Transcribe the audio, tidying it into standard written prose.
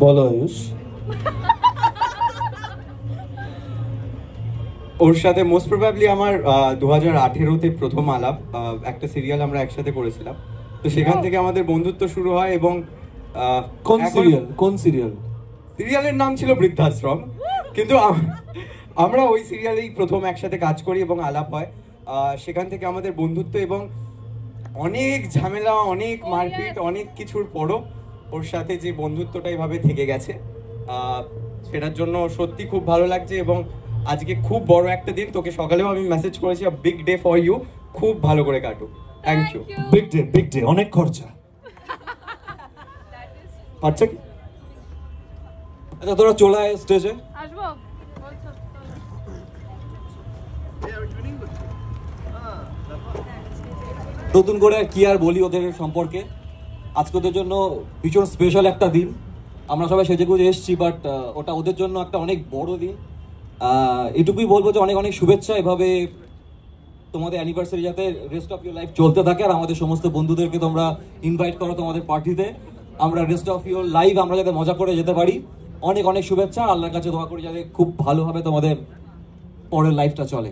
বলো আয়ুষ। ওর সাথে most probably আমার 2018-তে প্রথম আলাপ, একটা সিরিয়াল আমরা একসাথে করেছিলাম, তো সেখান থেকে আমাদের বন্ধুত্ব শুরু হয়। এবং কোন সিরিয়াল? কোন সিরিয়াল? সিরিয়ালের নাম ছিল বৃদ্ধাশ্রম, কিন্তু আমরা ওই সিরিয়ালেই প্রথম একসাথে কাজ করি এবং আলাপ হয়। সেখান থেকে আমাদের বন্ধুত্ব এবং অনেক ঝামেলা, অনেক মারপিট, অনেক কিছুর পরও ওর সাথে যে বন্ধুত্বটা এভাবে থেকে গেছে, সেটার জন্য সত্যি খুব ভালো লাগছে। এবং আজকে খুব বড় একটা দিন, তোকে সকালেও আমি মেসেজ করেছি, বিগ ডে ফর ইউ, খুব ভালো করে কাটু। Thank you. বিগ ডে, অনেক খরচা। আচ্ছা কি আচ্ছা তোরা চলে আয় স্টেজে। আসবো নতুন করে কি আর বলি ওদের সম্পর্কে। আজকে ওদের জন্য ভীষণ স্পেশাল একটা দিন, আমরা সবাই সেজেগুজে এসেছি, বাট ওটা ওদের জন্য একটা অনেক বড় দিন। এটুকুই বলবো যে অনেক অনেক শুভেচ্ছা। এভাবে তোমাদের অ্যানিভার্সারি যাতে রেস্ট অফ ইউর লাইফ চলতে থাকে, আর আমাদের সমস্ত বন্ধুদেরকে তোমরা ইনভাইট করো তোমাদের পার্টিতে। আমরা রেস্ট অফ ইউর লাইফ আমরা যাতে মজা করে যেতে পারি। অনেক অনেক শুভেচ্ছা। আল্লাহর কাছে দোয়া করি যাতে খুব ভালোভাবে তোমাদের পরের লাইফটা চলে।